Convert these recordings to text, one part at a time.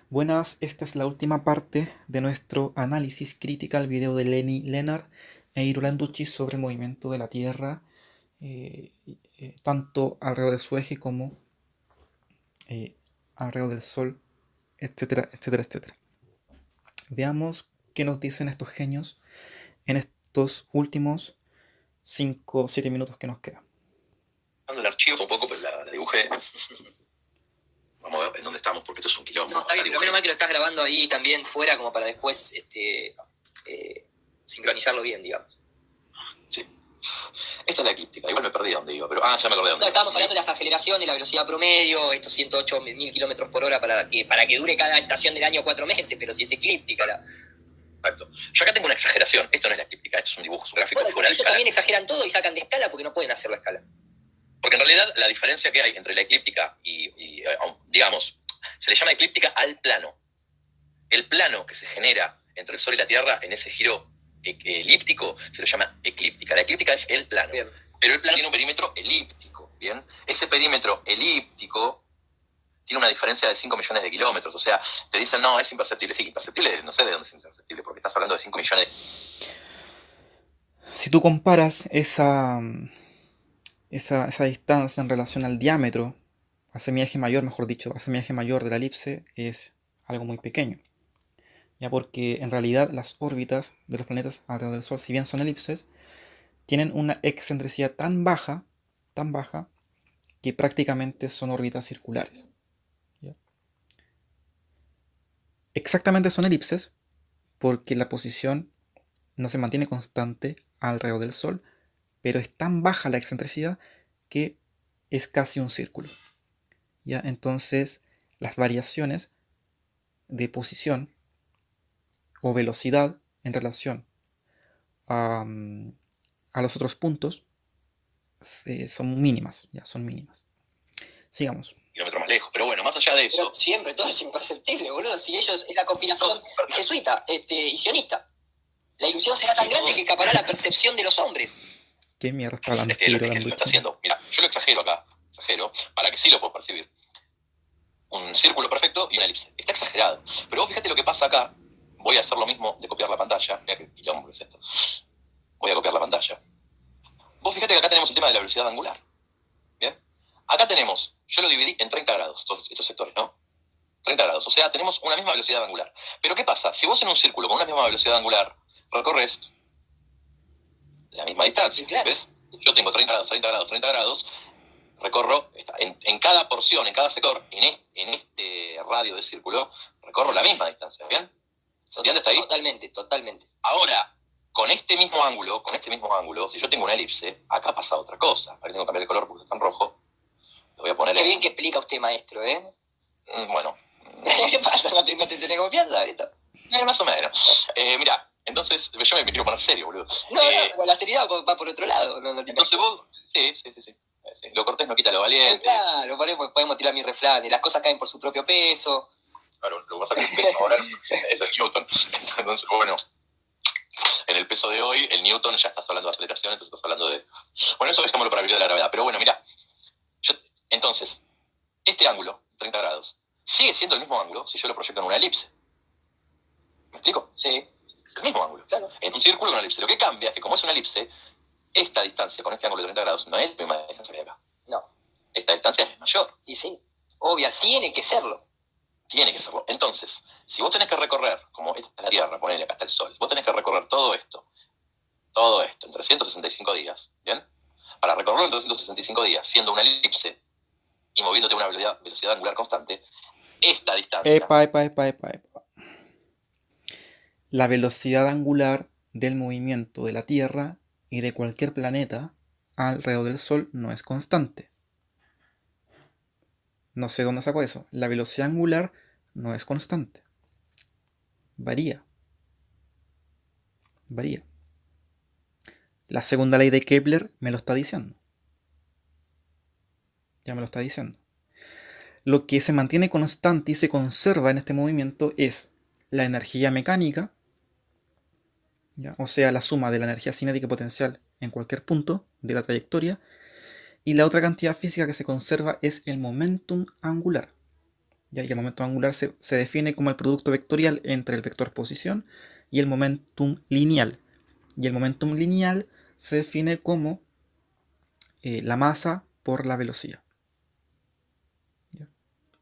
Buenas, esta es la última parte de nuestro análisis crítica al video de Lenny Leonard e Iro Landucci sobre el movimiento de la Tierra, eh, tanto alrededor de su eje como eh, alrededor del Sol, etcétera, etcétera, etcétera. Veamos qué nos dicen estos genios en estos últimos 5 o 7 minutos que nos quedan. El archivo un poco, pero la dibujé. Vamos a ver en dónde estamos, porque esto es un quilombo. No, está bien, pero menos mal que lo estás grabando ahí también fuera, como para después sincronizarlo bien, digamos. Sí. Esta es la eclíptica. Igual me perdí a dónde iba, pero. Ya me acordé de dónde No, iba. estábamos hablando de las aceleraciones, la velocidad promedio, estos 108.000 kilómetros por hora para que dure cada estación del año 4 meses, pero si es eclíptica. Exacto. Yo acá tengo una exageración. Esto no es la eclíptica, esto es un dibujo, es un gráfico Bueno, fuera de ellos escala. también exageran todo y sacan de escala porque no pueden hacerlo a escala. Porque en realidad la diferencia que hay entre la eclíptica y digamos, se le llama eclíptica al plano. El plano que se genera entre el Sol y la Tierra en ese giro elíptico se le llama eclíptica. La eclíptica es el plano. Bien. Pero el plano tiene un perímetro elíptico, ¿bien? Ese perímetro elíptico tiene una diferencia de 5 millones de kilómetros. O sea, te dicen, no, es imperceptible. Sí, imperceptible, no sé de dónde es imperceptible, porque estás hablando de 5 millones de... Si tú comparas esa distancia en relación al diámetro, al semieje mayor, mejor dicho, al semieje mayor de la elipse, es algo muy pequeño. Ya porque en realidad las órbitas de los planetas alrededor del Sol, si bien son elipses, tienen una excentricidad tan baja, que prácticamente son órbitas circulares. ¿Ya? Exactamente son elipses porque la posición no se mantiene constante alrededor del Sol, pero es tan baja la excentricidad que es casi un círculo. ¿Ya? Entonces, las variaciones de posición o velocidad en relación a, a los otros puntos son mínimas, ya son mínimas. Sigamos. Kilómetros más lejos. Pero bueno, más allá de eso... Pero siempre todo es imperceptible, boludo. Si ellos es la combinación jesuita y sionista. La ilusión será tan grande que escapará la percepción de los hombres. ¿Qué mierda está hablando Es lo que Landucci? está haciendo. Mira, yo lo exagero acá, para que sí lo puedo percibir. Un círculo perfecto y una elipse. Está exagerado. Pero vos fíjate lo que pasa acá. Voy a hacer lo mismo de copiar la pantalla. Mira qué quilombo es esto. Voy a copiar la pantalla. Vos fíjate que acá tenemos el tema de la velocidad angular. ¿Bien? Acá tenemos, yo lo dividí en 30 grados, todos estos sectores, ¿no? 30 grados. O sea, tenemos una misma velocidad angular. Pero ¿qué pasa? Si vos en un círculo con una misma velocidad angular recorres la misma distancia, Claro. ¿ves? Yo tengo 30 grados, 30 grados, 30 grados, recorro en cada porción, en cada sector, en este radio de círculo, recorro la misma distancia, ¿bien? ¿Se entiende hasta ahí? Totalmente, totalmente. Ahora, con este mismo ángulo, si yo tengo una elipse, acá pasa otra cosa. Ahora tengo que cambiar el color porque está en rojo. Lo voy a poner Qué bien que explica usted, maestro, ¿eh? Bueno. ¿Qué pasa? ¿No te tenés confianza ahorita? Más o menos. Mira, entonces, yo me quiero poner serio, boludo. No, la seriedad va por otro lado. Entonces vos, sí. Lo cortés no quita lo valiente. Claro, podemos tirar mi refrán. Las cosas caen por su propio peso. Claro, lo que pasa es que el peso ahora es el Newton. Entonces, bueno, en el peso de hoy, el Newton ya estás hablando de aceleración, entonces estás hablando de... Bueno, eso dejémoslo para el video de la gravedad. Pero bueno, mira, entonces, este ángulo, 30 grados, sigue siendo el mismo ángulo si yo lo proyecto en una elipse. ¿Me explico? Sí. Es el mismo ángulo. Claro. En un círculo con una elipse. Lo que cambia es que como es una elipse, esta distancia con este ángulo de 30 grados no es la misma distancia que acá. No. Esta distancia es mayor. Y sí, obvia, tiene que serlo. Tiene que serlo. Entonces, si vos tenés que recorrer, como esta es la Tierra, ponele acá está el Sol, vos tenés que recorrer todo esto, en 365 días, ¿bien? Para recorrerlo en 365 días, siendo una elipse y moviéndote a una velocidad angular constante, esta distancia... Epa. La velocidad angular del movimiento de la Tierra y de cualquier planeta alrededor del Sol no es constante. No sé dónde sacó eso. La velocidad angular no es constante. Varía. La segunda ley de Kepler me lo está diciendo. Ya me lo está diciendo. Lo que se mantiene constante y se conserva en este movimiento es la energía mecánica, ¿ya? O sea, la suma de la energía cinética potencial en cualquier punto de la trayectoria, y la otra cantidad física que se conserva es el momentum angular. ¿ya? Y el momento angular se define como el producto vectorial entre el vector posición y el momentum lineal. Y el momentum lineal se define como la masa por la velocidad. ¿Ya?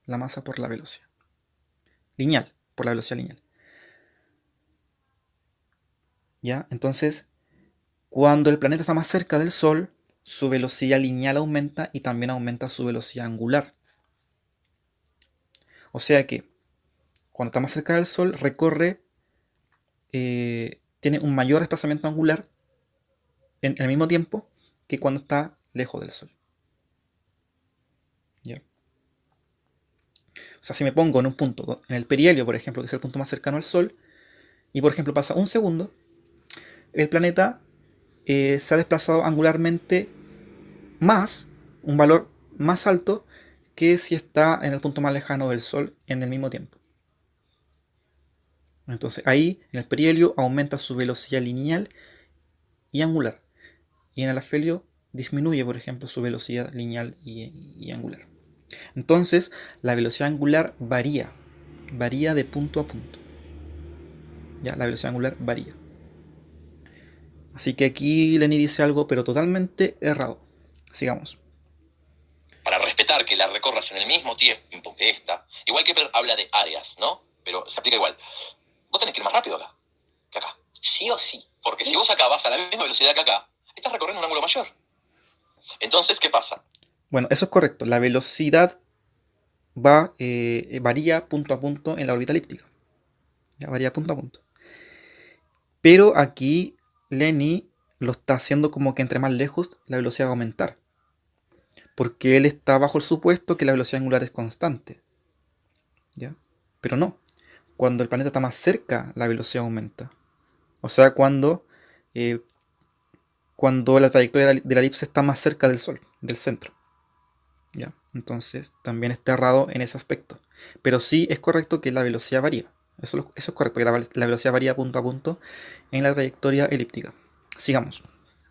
La masa por la velocidad. Lineal, por la velocidad lineal. ¿Ya? Entonces, cuando el planeta está más cerca del Sol, su velocidad lineal aumenta y también aumenta su velocidad angular. O sea que cuando está más cerca del Sol recorre, tiene un mayor desplazamiento angular en el mismo tiempo que cuando está lejos del Sol. ¿Ya? O sea, si me pongo en un punto, en el perihelio, por ejemplo, que es el punto más cercano al Sol, y por ejemplo pasa un segundo, el planeta se ha desplazado angularmente más, un valor más alto que si está en el punto más lejano del Sol en el mismo tiempo. Entonces ahí, en el perihelio, aumenta su velocidad lineal y angular. Y en el afelio disminuye, por ejemplo, su velocidad lineal y angular. Entonces, la velocidad angular varía de punto a punto. Ya, la velocidad angular varía. Así que aquí Lenny dice algo, pero totalmente errado. Sigamos. Para respetar que la recorras en el mismo tiempo que esta, igual que habla de áreas, ¿no? Pero se aplica igual. Vos tenés que ir más rápido acá que acá. Sí o sí. Porque si vos acá vas a la misma velocidad que acá, estás recorriendo un ángulo mayor. Entonces, ¿qué pasa? Bueno, eso es correcto. La velocidad varía punto a punto en la órbita elíptica. Ya varía punto a punto. Pero aquí Lenny lo está haciendo como que entre más lejos la velocidad va a aumentar. Porque él está bajo el supuesto que la velocidad angular es constante. ¿Ya? Pero no. Cuando el planeta está más cerca, la velocidad aumenta. O sea, cuando la trayectoria de la elipse está más cerca del Sol, del centro. ¿Ya? Entonces, también está errado en ese aspecto. Pero sí es correcto que la velocidad varía. Eso es correcto, que la velocidad varía punto a punto en la trayectoria elíptica. Sigamos.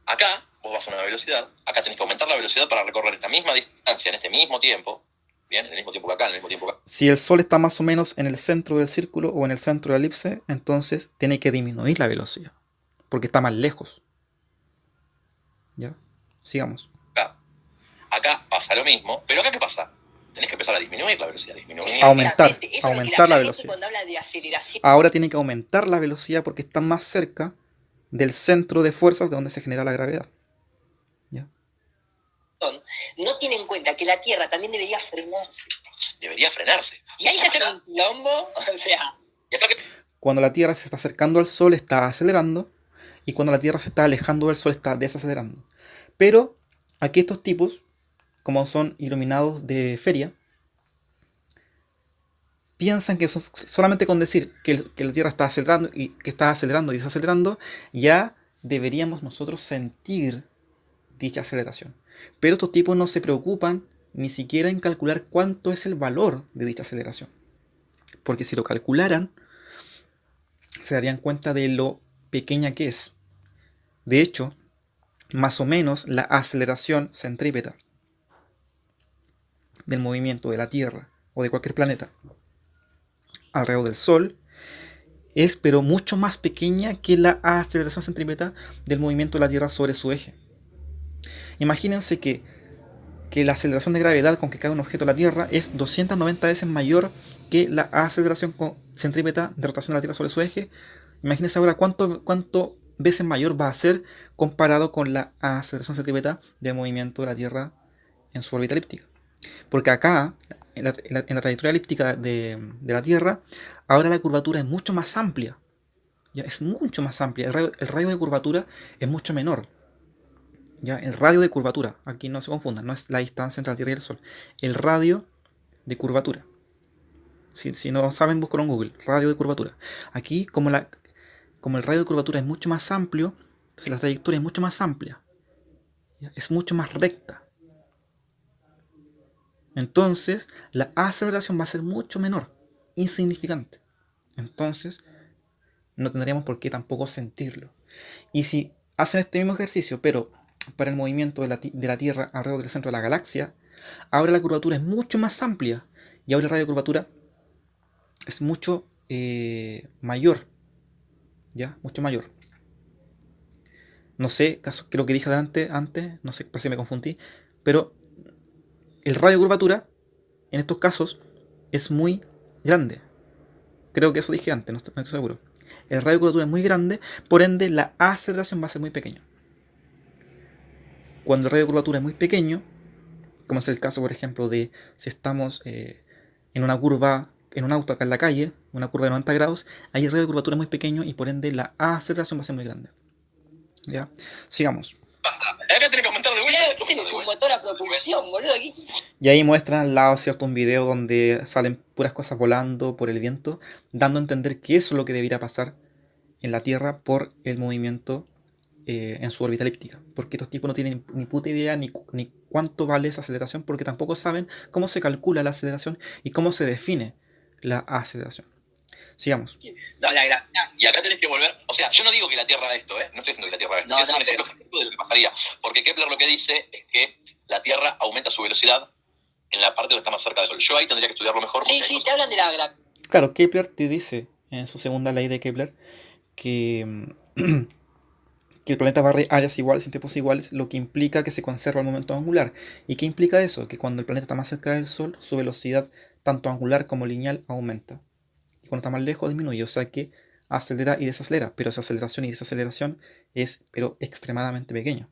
Acá vos vas a una velocidad, acá tenés que aumentar la velocidad para recorrer esta misma distancia en este mismo tiempo. Bien, en el mismo tiempo que acá, en el mismo tiempo que acá. Si el Sol está más o menos en el centro del círculo o en el centro de la elipse, entonces tiene que disminuir la velocidad, porque está más lejos. ¿Ya? Sigamos. Acá pasa lo mismo, pero acá ¿qué pasa? Tenés que empezar a disminuir la velocidad, Aumentar Eso es lo que la gente velocidad. cuando habla de aceleración. Ahora tiene que aumentar la velocidad porque está más cerca del centro de fuerzas de donde se genera la gravedad. ¿Ya? No tiene en cuenta que la Tierra también debería frenarse. Y ahí se hace un lombo, o sea. Cuando la Tierra se está acercando al Sol está acelerando y cuando la Tierra se está alejando del Sol está desacelerando. Pero aquí estos tipos, como son iluminados de feria, piensan que solamente con decir que la Tierra está acelerando y que está acelerando y desacelerando, ya deberíamos nosotros sentir dicha aceleración. Pero estos tipos no se preocupan ni siquiera en calcular cuánto es el valor de dicha aceleración. Porque si lo calcularan, se darían cuenta de lo pequeña que es. De hecho, más o menos la aceleración centrípeta del movimiento de la Tierra o de cualquier planeta alrededor del Sol es pero mucho más pequeña que la aceleración centrípeta del movimiento de la Tierra sobre su eje. Imagínense que la aceleración de gravedad con que cae un objeto a la Tierra es 290 veces mayor que la aceleración centrípeta de rotación de la Tierra sobre su eje. Imagínense ahora cuánto veces mayor va a ser comparado con la aceleración centrípeta del movimiento de la Tierra en su órbita elíptica. Porque acá, en la trayectoria elíptica de la Tierra, ahora la curvatura es mucho más amplia. ¿Ya? Es mucho más amplia. El radio de curvatura es mucho menor. ¿Ya? El radio de curvatura, aquí no se confundan, no es la distancia entre la Tierra y el Sol. El radio de curvatura. Si no saben, buscan en Google. Radio de curvatura. Aquí, como el radio de curvatura es mucho más amplio, entonces la trayectoria es mucho más amplia. ¿Ya? Es mucho más recta. Entonces, la aceleración va a ser mucho menor, insignificante. Entonces, no tendríamos por qué tampoco sentirlo. Y si hacen este mismo ejercicio, pero para el movimiento de la Tierra alrededor del centro de la galaxia, ahora la curvatura es mucho más amplia Y ahora el radio de curvatura es mucho mayor, ¿ya? Mucho mayor. No sé, creo que dije antes, no sé, parece que me confundí, pero el radio de curvatura, en estos casos, es muy grande. Creo que eso dije antes, no estoy seguro. El radio de curvatura es muy grande, por ende la aceleración va a ser muy pequeña. Cuando el radio de curvatura es muy pequeño, como es el caso, por ejemplo, de si estamos en una curva, en un auto acá en la calle, una curva de 90 grados, ahí el radio de curvatura es muy pequeño y por ende la aceleración va a ser muy grande. ¿Ya? Sigamos. Acá tenés que aumentar de vuelta. ¿Qué tenés un motor a propulsión, boludo? Aquí. Y ahí muestran al lado, ¿cierto? Un video donde salen puras cosas volando por el viento, dando a entender que eso es lo que debería pasar en la Tierra por el movimiento en su órbita elíptica. Porque estos tipos no tienen ni puta idea ni cuánto vale esa aceleración, porque tampoco saben cómo se calcula la aceleración y cómo se define la aceleración. Sigamos. No, la gravedad. Y acá tenés que volver. O sea, yo no digo que la Tierra haga esto, no estoy diciendo que la Tierra haga esto. No, Es un ejemplo de lo que pasaría. Porque Kepler lo que dice es que la Tierra aumenta su velocidad en la parte donde está más cerca del Sol. Yo ahí tendría que estudiarlo mejor. Sí, te hablan de la gravedad. Claro, Kepler te dice en su segunda ley de Kepler que, que el planeta barre áreas iguales en tiempos iguales, lo que implica que se conserva el momento angular. ¿Y qué implica eso? Que cuando el planeta está más cerca del Sol, su velocidad, tanto angular como lineal, aumenta. Y cuando está más lejos, disminuye. O sea que acelera y desacelera. Pero esa aceleración y desaceleración es extremadamente pequeña.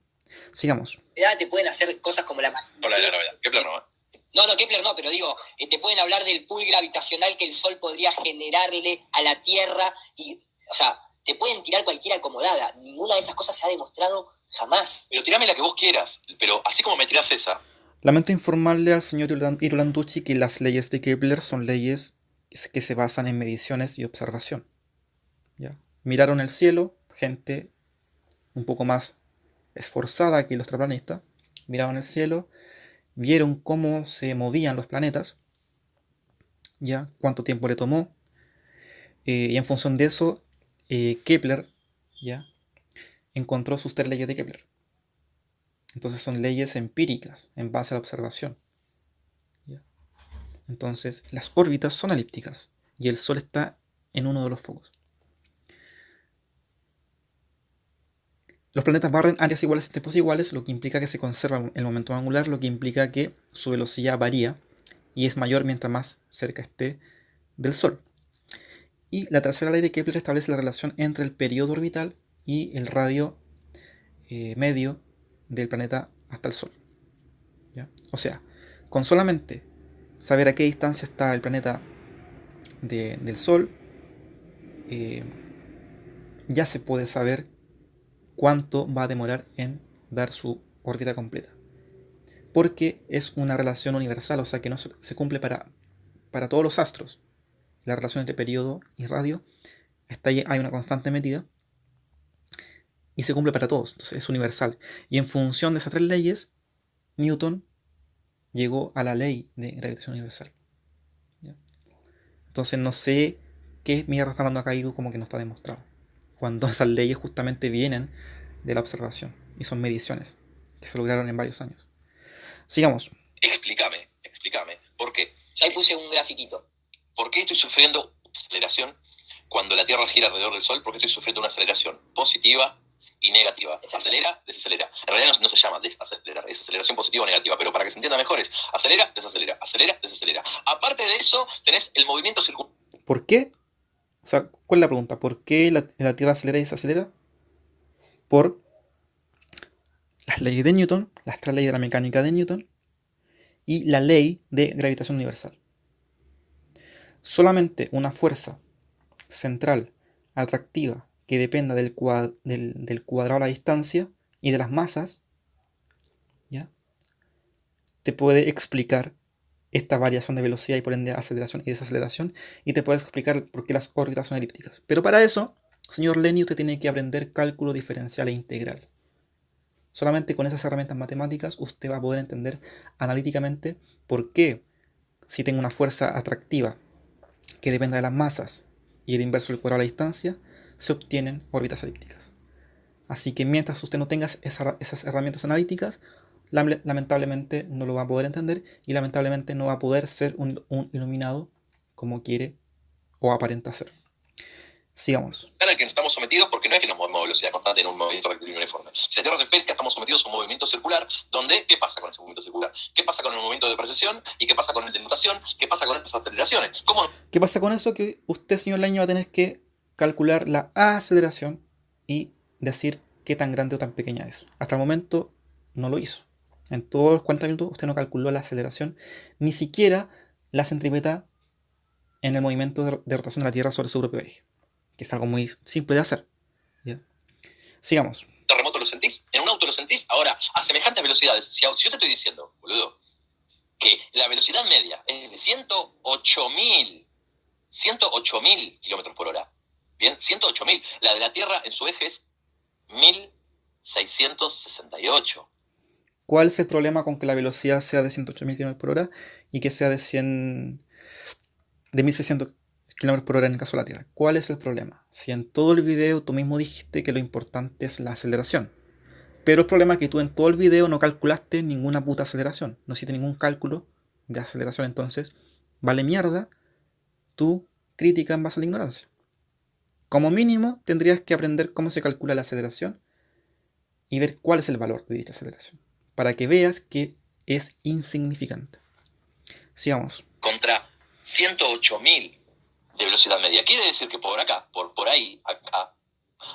Sigamos. Te pueden hacer cosas como la... No, la gravedad. Kepler no. No, Kepler no, pero digo, te pueden hablar del pool gravitacional que el Sol podría generarle a la Tierra y, o sea, te pueden tirar cualquiera acomodada. Ninguna de esas cosas se ha demostrado jamás. Pero tirame la que vos quieras. Pero así como me tirás esa. Lamento informarle al señor Irolanducci que las leyes de Kepler son leyes que se basan en mediciones y observación. ¿Ya? Miraron el cielo, gente un poco más esforzada que los terraplanistas, miraron el cielo, vieron cómo se movían los planetas, ya cuánto tiempo le tomó, y en función de eso, Kepler ya encontró sus 3 leyes de Kepler. Entonces son leyes empíricas en base a la observación. ¿Ya? Entonces las órbitas son elípticas y el Sol está en uno de los focos. Los planetas barren áreas iguales en tiempos iguales, lo que implica que se conserva el momento angular, lo que implica que su velocidad varía y es mayor mientras más cerca esté del Sol. Y la tercera ley de Kepler establece la relación entre el periodo orbital y el radio medio del planeta hasta el Sol. ¿Ya? O sea, con solamente saber a qué distancia está el planeta del Sol, ya se puede saber cuánto va a demorar en dar su órbita completa. Porque es una relación universal, o sea que no se cumple para todos los astros. La relación entre periodo y radio está ahí, hay una constante medida y se cumple para todos, entonces es universal. Y en función de esas 3 leyes, Newton llegó a la ley de gravitación universal. ¿Ya? Entonces no sé qué mierda está hablando acá Iru, como que no está demostrado. Cuando esas leyes justamente vienen de la observación y son mediciones que se lograron en varios años. Sigamos. Explícame. ¿Por qué? Yo ahí puse un grafiquito. ¿Por qué estoy sufriendo aceleración cuando la Tierra gira alrededor del Sol? Porque estoy sufriendo una aceleración positiva y negativa. Acelera, desacelera. En realidad no se llama desacelerar, es aceleración positiva o negativa, pero para que se entienda mejor es acelera, desacelera, acelera, desacelera. Aparte de eso, tenés el movimiento circular. ¿Por qué? O sea, ¿cuál es la pregunta? ¿Por qué la Tierra acelera y desacelera? Por las leyes de Newton, las 3 leyes de la mecánica de Newton y la ley de gravitación universal. Solamente una fuerza central atractiva que dependa del cuadrado a la distancia y de las masas, ¿ya? Te puede explicar esta variación de velocidad y por ende aceleración y desaceleración, y te puede explicar por qué las órbitas son elípticas. Pero para eso, señor Lenny, usted tiene que aprender cálculo diferencial e integral. Solamente con esas herramientas matemáticas usted va a poder entender analíticamente por qué, si tengo una fuerza atractiva que dependa de las masas y el inverso del cuadrado a la distancia, se obtienen órbitas elípticas. Así que mientras usted no tenga esas herramientas analíticas, lamentablemente no lo va a poder entender y lamentablemente no va a poder ser un iluminado como quiere o aparenta ser. Sigamos. Al que estamos sometidos, porque no es que nos movemos a velocidad constante en un movimiento rectilíneo uniforme. Si la Tierra se pesca, estamos sometidos a un movimiento circular, donde, ¿qué pasa con ese movimiento circular? ¿Qué pasa con el movimiento de precesión? ¿Y qué pasa con el de nutación? ¿Qué pasa con estas aceleraciones? ¿Cómo? ¿Qué pasa con eso? Que usted, señor Leño, va a tener que calcular la aceleración y decir qué tan grande o tan pequeña es. Hasta el momento no lo hizo. En todos los 40 minutos usted no calculó la aceleración, ni siquiera la centrípeta en el movimiento de rotación de la Tierra sobre su propio eje, que es algo muy simple de hacer. ¿Ya? Sigamos. ¿Terremoto lo sentís? ¿En un auto lo sentís? Ahora, a semejantes velocidades, si yo te estoy diciendo, boludo, que la velocidad media es de 108.000 kilómetros por hora. Bien, 108.000. La de la Tierra en su eje es 1.668. ¿Cuál es el problema con que la velocidad sea de 108.000 km por hora y que sea de 1.600 km por hora en el caso de la Tierra? ¿Cuál es el problema? Si en todo el video tú mismo dijiste que lo importante es la aceleración. Pero el problema es que tú en todo el video no calculaste ninguna puta aceleración. No hiciste ningún cálculo de aceleración. Entonces, vale mierda tu crítica en base a la ignorancia. Como mínimo, tendrías que aprender cómo se calcula la aceleración y ver cuál es el valor de dicha aceleración, para que veas que es insignificante. Sigamos. Contra 108.000 de velocidad media. Quiere decir que por acá, por ahí, acá,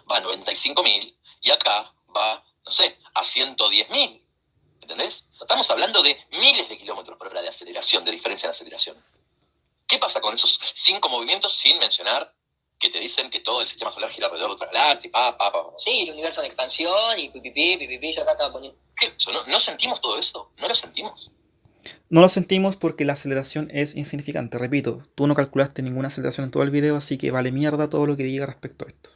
va a 95.000 y acá va, no sé, a 110.000. ¿Entendés? Estamos hablando de miles de kilómetros por hora de aceleración, de diferencia en aceleración. ¿Qué pasa con esos 5 movimientos sin mencionar que te dicen que todo el sistema solar gira alrededor de otra galaxia? Sí, el universo en expansión y pipipi, yo acá estaba poniendo... ¿Qué? ¿No sentimos todo eso? ¿No lo sentimos? No lo sentimos porque la aceleración es insignificante. Repito, tú no calculaste ninguna aceleración en todo el video, así que vale mierda todo lo que diga respecto a esto.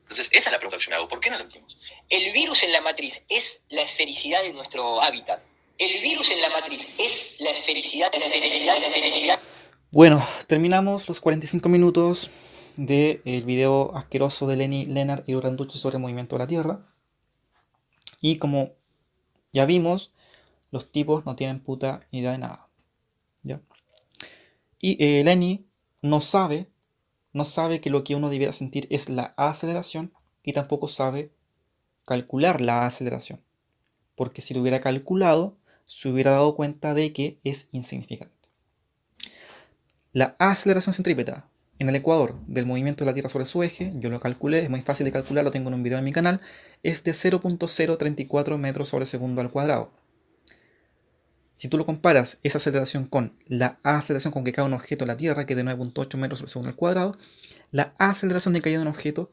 Entonces, esa es la pregunta que yo me hago. ¿Por qué no lo sentimos? El virus en la matriz es la esfericidad de nuestro hábitat. El virus en la matriz es la esfericidad. Bueno, terminamos los 45 minutos del video asqueroso de Lenny Leonard y Uranducci sobre el movimiento de la Tierra. Y como ya vimos, los tipos no tienen puta idea de nada. ¿Ya? Y Lenny no sabe que lo que uno debiera sentir es la aceleración y tampoco sabe calcular la aceleración. Porque si lo hubiera calculado, se hubiera dado cuenta de que es insignificante. La aceleración centrípeta en el ecuador del movimiento de la Tierra sobre su eje, yo lo calculé, es muy fácil de calcular, lo tengo en un video en mi canal, es de 0.034 metros sobre segundo al cuadrado. Si tú lo comparas esa aceleración con la aceleración con que cae un objeto en la Tierra, que es de 9.8 metros sobre segundo al cuadrado, la aceleración de caída de un objeto,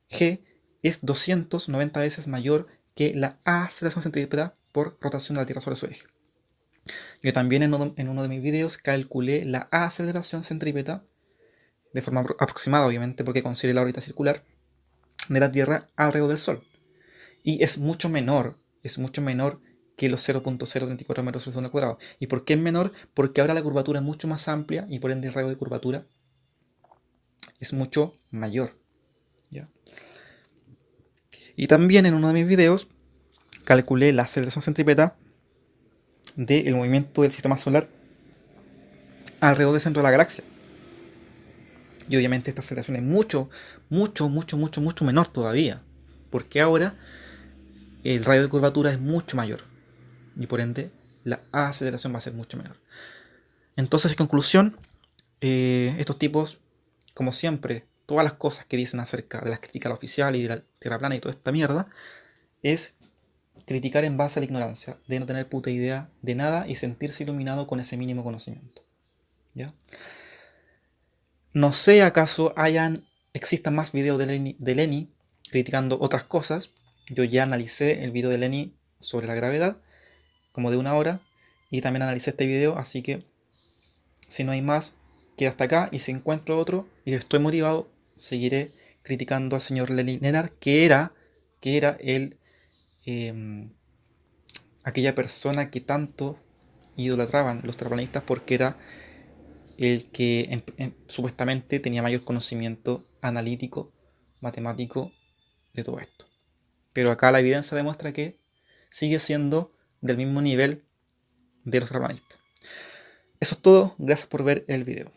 g, es 290 veces mayor que la aceleración centrípeta por rotación de la Tierra sobre su eje. Yo también en uno de mis videos calculé la aceleración centrípeta de forma aproximada, obviamente, porque consideré la órbita circular de la Tierra alrededor del Sol. Y es mucho menor que los 0.034 metros sobre segundo al cuadrado. ¿Y por qué es menor? Porque ahora la curvatura es mucho más amplia y por ende el radio de curvatura es mucho mayor. ¿Ya? Y también en uno de mis videos calculé la aceleración centrípeta del movimiento del sistema solar alrededor del centro de la galaxia. Y obviamente esta aceleración es mucho menor todavía. Porque ahora el radio de curvatura es mucho mayor. Y por ende la aceleración va a ser mucho menor. Entonces, en conclusión, estos tipos, como siempre, todas las cosas que dicen acerca de la crítica oficial y de la Tierra plana y toda esta mierda, es criticar en base a la ignorancia, de no tener puta idea de nada y sentirse iluminado con ese mínimo conocimiento. ¿Ya? No sé acaso existan más videos de Lenny criticando otras cosas. Yo ya analicé el video de Lenny sobre la gravedad, como de 1 hora, y también analicé este video, así que si no hay más, queda hasta acá, y si encuentro otro y estoy motivado, seguiré criticando al señor Lenny Leonard, que era aquella persona que tanto idolatraban los terraplanistas porque era el que supuestamente tenía mayor conocimiento analítico, matemático de todo esto. Pero acá la evidencia demuestra que sigue siendo del mismo nivel de los terraplanistas. Eso es todo, gracias por ver el video.